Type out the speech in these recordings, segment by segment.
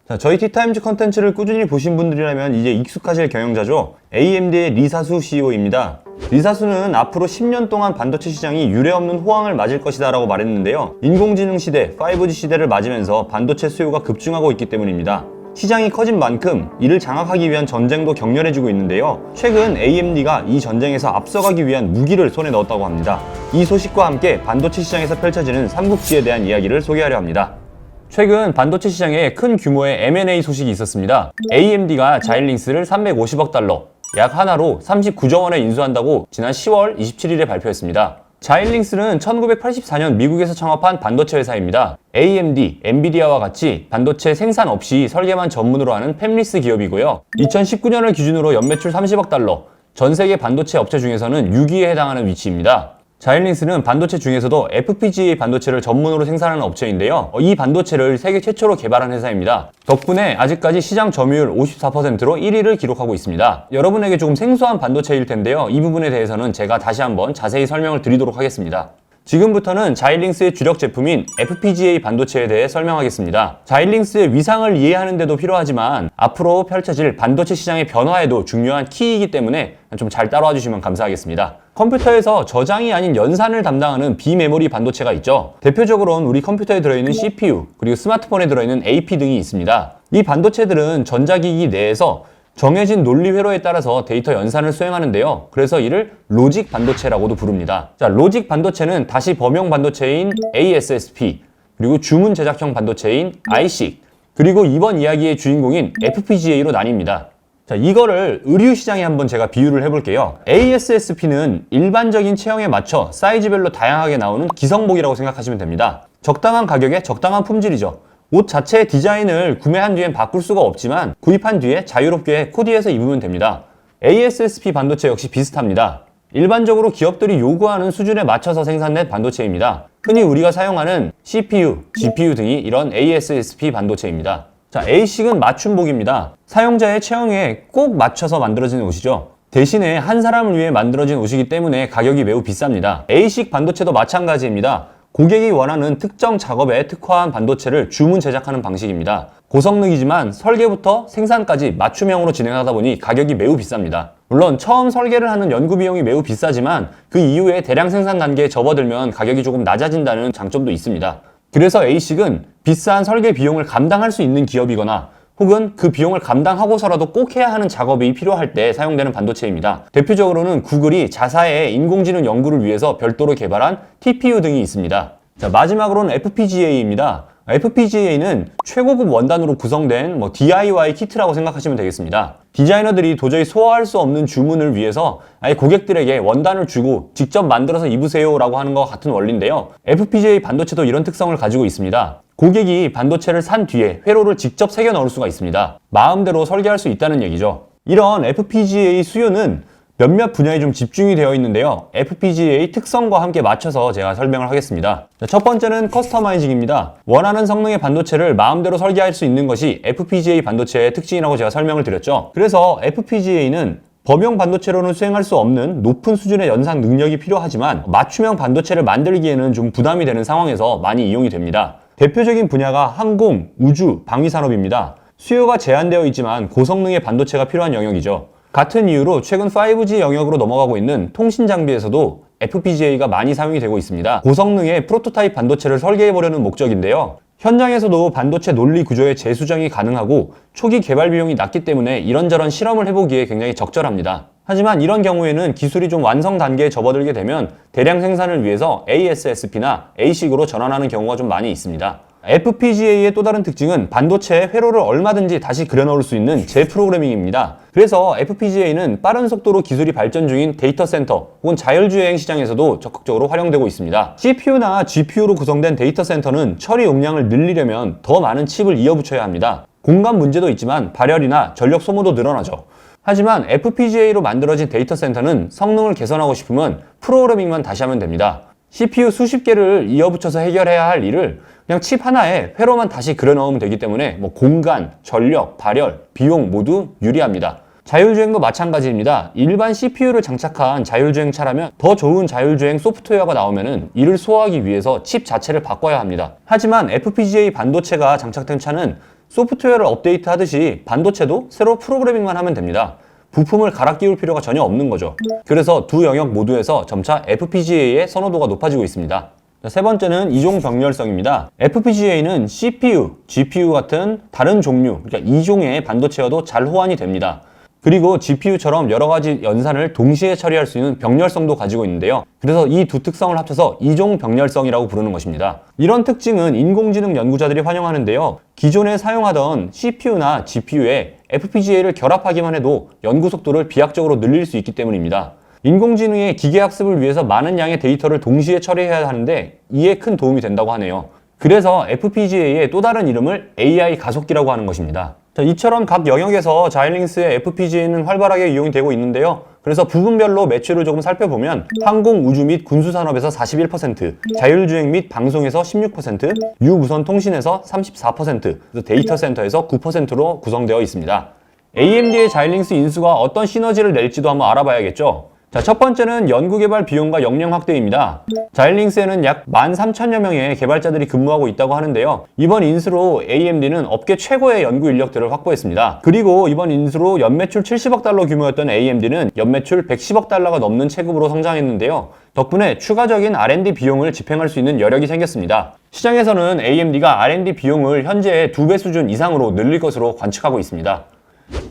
자, 저희 티타임즈 컨텐츠를 꾸준히 보신 분들이라면 이제 익숙하실 경영자죠. AMD의 리사수 CEO입니다. 리사수는 앞으로 10년 동안 반도체 시장이 유례없는 호황을 맞을 것이다 라고 말했는데요. 인공지능 시대, 5G 시대를 맞으면서 반도체 수요가 급증하고 있기 때문입니다. 시장이 커진 만큼 이를 장악하기 위한 전쟁도 격렬해지고 있는데요. 최근 AMD가 이 전쟁에서 앞서가기 위한 무기를 손에 넣었다고 합니다. 이 소식과 함께 반도체 시장에서 펼쳐지는 삼국지에 대한 이야기를 소개하려 합니다. 최근 반도체 시장에 큰 규모의 M&A 소식이 있었습니다. AMD가 자일링스를 350억 달러, 약 하나로 39조 원에 인수한다고 지난 10월 27일에 발표했습니다. 자일링스는 1984년 미국에서 창업한 반도체 회사입니다. AMD, 엔비디아와 같이 반도체 생산 없이 설계만 전문으로 하는 팹리스 기업이고요. 2019년을 기준으로 연매출 30억 달러, 전 세계 반도체 업체 중에서는 6위에 해당하는 위치입니다. 자일링스는 반도체 중에서도 FPGA 반도체를 전문으로 생산하는 업체인데요. 이 반도체를 세계 최초로 개발한 회사입니다. 덕분에 아직까지 시장 점유율 54%로 1위를 기록하고 있습니다. 여러분에게 조금 생소한 반도체일 텐데요. 이 부분에 대해서는 제가 다시 한번 자세히 설명을 드리도록 하겠습니다. 지금부터는 자일링스의 주력 제품인 FPGA 반도체에 대해 설명하겠습니다. 자일링스의 위상을 이해하는 데도 필요하지만 앞으로 펼쳐질 반도체 시장의 변화에도 중요한 키이기 때문에 좀 잘 따라와 주시면 감사하겠습니다. 컴퓨터에서 저장이 아닌 연산을 담당하는 비메모리 반도체가 있죠. 대표적으로는 우리 컴퓨터에 들어있는 CPU, 그리고 스마트폰에 들어있는 AP 등이 있습니다. 이 반도체들은 전자기기 내에서 정해진 논리 회로에 따라서 데이터 연산을 수행하는데요. 그래서 이를 로직 반도체라고도 부릅니다. 자, 로직 반도체는 다시 범용 반도체인 ASSP, 그리고 주문 제작형 반도체인 IC, 그리고 이번 이야기의 주인공인 FPGA로 나뉩니다. 자, 이거를 의류 시장에 한번 제가 비유를 해볼게요. ASSP는 일반적인 체형에 맞춰 사이즈별로 다양하게 나오는 기성복이라고 생각하시면 됩니다. 적당한 가격에 적당한 품질이죠. 옷 자체의 디자인을 구매한 뒤엔 바꿀 수가 없지만 구입한 뒤에 자유롭게 코디해서 입으면 됩니다. ASSP 반도체 역시 비슷합니다. 일반적으로 기업들이 요구하는 수준에 맞춰서 생산된 반도체입니다. 흔히 우리가 사용하는 CPU, GPU 등이 이런 ASSP 반도체입니다. 자, ASIC은 맞춤복입니다. 사용자의 체형에 꼭 맞춰서 만들어진 옷이죠. 대신에 한 사람을 위해 만들어진 옷이기 때문에 가격이 매우 비쌉니다. ASIC 반도체도 마찬가지입니다. 고객이 원하는 특정 작업에 특화한 반도체를 주문 제작하는 방식입니다. 고성능이지만 설계부터 생산까지 맞춤형으로 진행하다 보니 가격이 매우 비쌉니다. 물론 처음 설계를 하는 연구 비용이 매우 비싸지만 그 이후에 대량 생산 단계에 접어들면 가격이 조금 낮아진다는 장점도 있습니다. 그래서 ASIC은 비싼 설계 비용을 감당할 수 있는 기업이거나 혹은 그 비용을 감당하고서라도 꼭 해야 하는 작업이 필요할 때 사용되는 반도체입니다. 대표적으로는 구글이 자사의 인공지능 연구를 위해서 별도로 개발한 TPU 등이 있습니다. 자, 마지막으로는 FPGA입니다. FPGA는 최고급 원단으로 구성된 DIY 키트라고 생각하시면 되겠습니다. 디자이너들이 도저히 소화할 수 없는 주문을 위해서 아예 고객들에게 원단을 주고 직접 만들어서 입으세요 라고 하는 것 같은 원리인데요. FPGA 반도체도 이런 특성을 가지고 있습니다. 고객이 반도체를 산 뒤에 회로를 직접 새겨 넣을 수가 있습니다. 마음대로 설계할 수 있다는 얘기죠. 이런 FPGA 수요는 몇몇 분야에 좀 집중이 되어 있는데요. FPGA 특성과 함께 맞춰서 제가 설명을 하겠습니다. 첫 번째는 커스터마이징입니다. 원하는 성능의 반도체를 마음대로 설계할 수 있는 것이 FPGA 반도체의 특징이라고 제가 설명을 드렸죠. 그래서 FPGA는 범용 반도체로는 수행할 수 없는 높은 수준의 연산 능력이 필요하지만 맞춤형 반도체를 만들기에는 좀 부담이 되는 상황에서 많이 이용이 됩니다. 대표적인 분야가 항공, 우주, 방위산업입니다. 수요가 제한되어 있지만 고성능의 반도체가 필요한 영역이죠. 같은 이유로 최근 5G 영역으로 넘어가고 있는 통신 장비에서도 FPGA가 많이 사용이 되고 있습니다. 고성능의 프로토타입 반도체를 설계해보려는 목적인데요. 현장에서도 반도체 논리 구조의 재수정이 가능하고 초기 개발 비용이 낮기 때문에 이런저런 실험을 해보기에 굉장히 적절합니다. 하지만 이런 경우에는 기술이 좀 완성 단계에 접어들게 되면 대량 생산을 위해서 ASSP나 ASIC으로 전환하는 경우가 좀 많이 있습니다. FPGA의 또 다른 특징은 반도체의 회로를 얼마든지 다시 그려넣을 수 있는 재프로그래밍입니다. 그래서 FPGA는 빠른 속도로 기술이 발전 중인 데이터 센터 혹은 자율주행 시장에서도 적극적으로 활용되고 있습니다. CPU나 GPU로 구성된 데이터 센터는 처리 용량을 늘리려면 더 많은 칩을 이어붙여야 합니다. 공간 문제도 있지만 발열이나 전력 소모도 늘어나죠. 하지만 FPGA로 만들어진 데이터 센터는 성능을 개선하고 싶으면 프로그래밍만 다시 하면 됩니다. CPU 수십 개를 이어붙여서 해결해야 할 일을 그냥 칩 하나에 회로만 다시 그려 넣으면 되기 때문에 공간, 전력, 발열, 비용 모두 유리합니다. 자율주행도 마찬가지입니다. 일반 CPU를 장착한 자율주행차라면 더 좋은 자율주행 소프트웨어가 나오면은 이를 소화하기 위해서 칩 자체를 바꿔야 합니다. 하지만 FPGA 반도체가 장착된 차는 소프트웨어를 업데이트하듯이 반도체도 새로 프로그래밍만 하면 됩니다. 부품을 갈아 끼울 필요가 전혀 없는 거죠. 그래서 두 영역 모두에서 점차 FPGA의 선호도가 높아지고 있습니다. 세 번째는 이종 병렬성입니다. FPGA는 CPU, GPU 같은 다른 종류, 그러니까 이종의 반도체와도 잘 호환이 됩니다. 그리고 GPU처럼 여러 가지 연산을 동시에 처리할 수 있는 병렬성도 가지고 있는데요. 그래서 이 두 특성을 합쳐서 이종 병렬성이라고 부르는 것입니다. 이런 특징은 인공지능 연구자들이 환영하는데요. 기존에 사용하던 CPU나 GPU에 FPGA를 결합하기만 해도 연구 속도를 비약적으로 늘릴 수 있기 때문입니다. 인공지능의 기계학습을 위해서 많은 양의 데이터를 동시에 처리해야 하는데 이에 큰 도움이 된다고 하네요. 그래서 FPGA의 또 다른 이름을 AI 가속기라고 하는 것입니다. 자, 이처럼 각 영역에서 자이링스의 FPGA는 활발하게 이용이 되고 있는데요. 그래서 부분별로 매출을 조금 살펴보면 항공, 우주 및 군수산업에서 41%, 자율주행 및 방송에서 16%, 유무선 통신에서 34%, 그래서 데이터 센터에서 9%로 구성되어 있습니다. AMD의 자이링스 인수가 어떤 시너지를 낼지도 한번 알아봐야겠죠. 자, 첫 번째는 연구개발 비용과 역량 확대입니다. 자이링스에는 약 13,000여 명의 개발자들이 근무하고 있다고 하는데요. 이번 인수로 AMD는 업계 최고의 연구 인력들을 확보했습니다. 그리고 이번 인수로 연매출 70억 달러 규모였던 AMD는 연매출 110억 달러가 넘는 체급으로 성장했는데요. 덕분에 추가적인 R&D 비용을 집행할 수 있는 여력이 생겼습니다. 시장에서는 AMD가 R&D 비용을 현재의 2배 수준 이상으로 늘릴 것으로 관측하고 있습니다.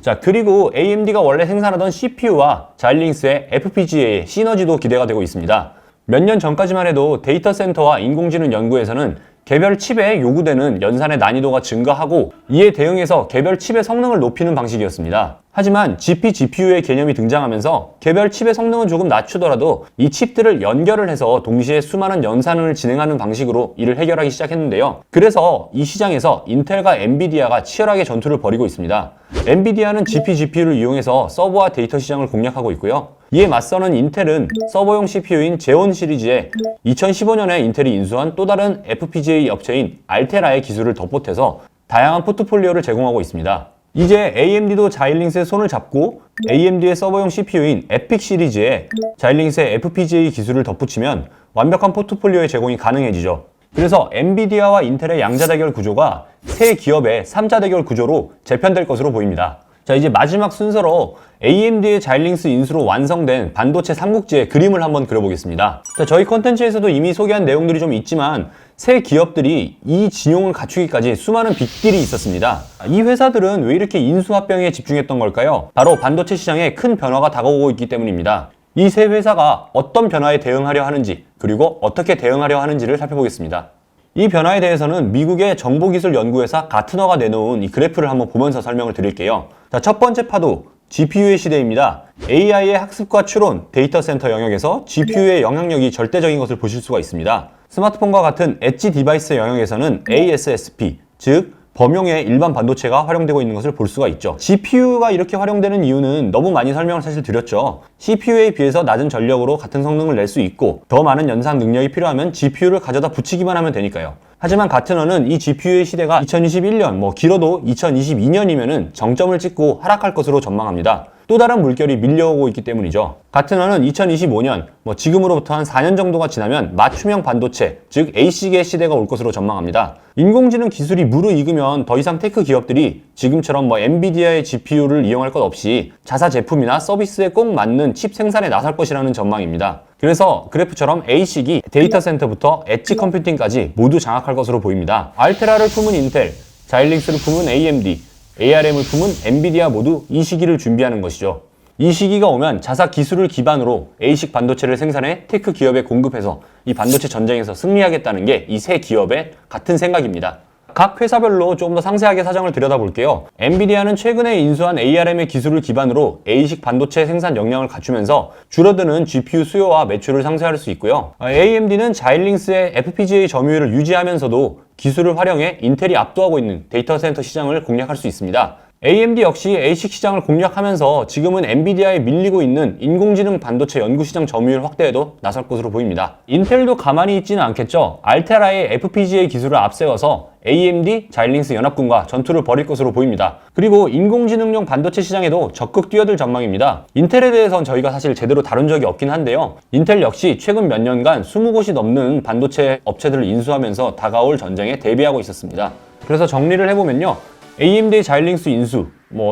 자, 그리고 AMD가 원래 생산하던 CPU와 자이링스의 FPGA의 시너지도 기대가 되고 있습니다. 몇 년 전까지만 해도 데이터 센터와 인공지능 연구에서는 개별 칩에 요구되는 연산의 난이도가 증가하고 이에 대응해서 개별 칩의 성능을 높이는 방식이었습니다. 하지만 GPGPU의 개념이 등장하면서 개별 칩의 성능은 조금 낮추더라도 이 칩들을 연결을 해서 동시에 수많은 연산을 진행하는 방식으로 이를 해결하기 시작했는데요. 그래서 이 시장에서 인텔과 엔비디아가 치열하게 전투를 벌이고 있습니다. 엔비디아는 GPGPU를 이용해서 서버와 데이터 시장을 공략하고 있고요. 이에 맞서는 인텔은 서버용 CPU인 제온 시리즈에 2015년에 인텔이 인수한 또 다른 FPGA 업체인 알테라의 기술을 덧보태서 다양한 포트폴리오를 제공하고 있습니다. 이제 AMD도 자이링스의 손을 잡고 AMD의 서버용 CPU인 에픽 시리즈에 자이링스의 FPGA 기술을 덧붙이면 완벽한 포트폴리오의 제공이 가능해지죠. 그래서 엔비디아와 인텔의 양자 대결 구조가 세 기업의 3자 대결 구조로 재편될 것으로 보입니다. 자, 이제 마지막 순서로 AMD의 자이링스 인수로 완성된 반도체 삼국지의 그림을 한번 그려보겠습니다. 자, 저희 컨텐츠에서도 이미 소개한 내용들이 좀 있지만 새 기업들이 이 진용을 갖추기까지 수많은 빅딜이 있었습니다. 이 회사들은 왜 이렇게 인수합병에 집중했던 걸까요? 바로 반도체 시장에 큰 변화가 다가오고 있기 때문입니다. 이 세 회사가 어떤 변화에 대응하려 하는지, 그리고 어떻게 대응하려 하는지를 살펴보겠습니다. 이 변화에 대해서는 미국의 정보기술연구회사 가트너가 내놓은 이 그래프를 한번 보면서 설명을 드릴게요. 자, 첫 번째 파도, GPU의 시대입니다. AI의 학습과 추론, 데이터 센터 영역에서 GPU의 영향력이 절대적인 것을 보실 수가 있습니다. 스마트폰과 같은 엣지 디바이스 영역에서는 ASSP, 즉 범용의 일반 반도체가 활용되고 있는 것을 볼 수가 있죠. GPU가 이렇게 활용되는 이유는 너무 많이 설명을 사실 드렸죠. CPU에 비해서 낮은 전력으로 같은 성능을 낼 수 있고 더 많은 연산 능력이 필요하면 GPU를 가져다 붙이기만 하면 되니까요. 하지만 가트너는 이 GPU의 시대가 2021년, 길어도 2022년이면은 정점을 찍고 하락할 것으로 전망합니다. 또 다른 물결이 밀려오고 있기 때문이죠. 가트너는 2025년, 지금으로부터 한 4년 정도가 지나면 맞춤형 반도체, 즉 ASIC의 시대가 올 것으로 전망합니다. 인공지능 기술이 무르익으면 더 이상 테크 기업들이 지금처럼 엔비디아의 GPU를 이용할 것 없이 자사 제품이나 서비스에 꼭 맞는 칩 생산에 나설 것이라는 전망입니다. 그래서 그래프처럼 ASIC이 데이터 센터부터 엣지 컴퓨팅까지 모두 장악할 것으로 보입니다. 알테라를 품은 인텔, 자이링스를 품은 AMD, ARM을 품은 엔비디아 모두 이 시기를 준비하는 것이죠. 이 시기가 오면 자사 기술을 기반으로 ASIC 반도체를 생산해 테크 기업에 공급해서 이 반도체 전쟁에서 승리하겠다는 게 이 세 기업의 같은 생각입니다. 각 회사별로 조금 더 상세하게 사정을 들여다볼게요. 엔비디아는 최근에 인수한 ARM의 기술을 기반으로 ASIC 반도체 생산 역량을 갖추면서 줄어드는 GPU 수요와 매출을 상쇄할 수 있고요. AMD는 자이링스의 FPGA 점유율을 유지하면서도 기술을 활용해 인텔이 압도하고 있는 데이터 센터 시장을 공략할 수 있습니다. AMD 역시 ASIC 시장을 공략하면서 지금은 엔비디아에 밀리고 있는 인공지능 반도체 연구 시장 점유율 확대에도 나설 것으로 보입니다. 인텔도 가만히 있지는 않겠죠. 알테라의 FPGA 기술을 앞세워서 AMD, 자이링스 연합군과 전투를 벌일 것으로 보입니다. 그리고 인공지능용 반도체 시장에도 적극 뛰어들 전망입니다. 인텔에 대해서는 저희가 사실 제대로 다룬 적이 없긴 한데요. 인텔 역시 최근 몇 년간 20곳이 넘는 반도체 업체들을 인수하면서 다가올 전쟁에 대비하고 있었습니다. 그래서 정리를 해보면요. AMD의 자율링스 인수,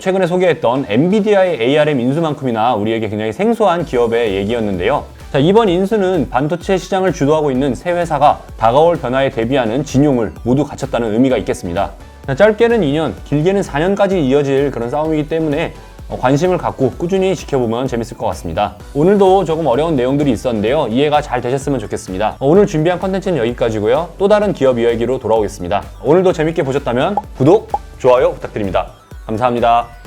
최근에 소개했던 엔비디아의 ARM 인수만큼이나 우리에게 굉장히 생소한 기업의 얘기였는데요. 자, 이번 인수는 반도체 시장을 주도하고 있는 새 회사가 다가올 변화에 대비하는 진용을 모두 갖췄다는 의미가 있겠습니다. 자, 짧게는 2년, 길게는 4년까지 이어질 그런 싸움이기 때문에 관심을 갖고 꾸준히 지켜보면 재밌을 것 같습니다. 오늘도 조금 어려운 내용들이 있었는데요. 이해가 잘 되셨으면 좋겠습니다. 오늘 준비한 컨텐츠는 여기까지고요. 또 다른 기업 이야기로 돌아오겠습니다. 오늘도 재밌게 보셨다면 구독, 좋아요 부탁드립니다. 감사합니다.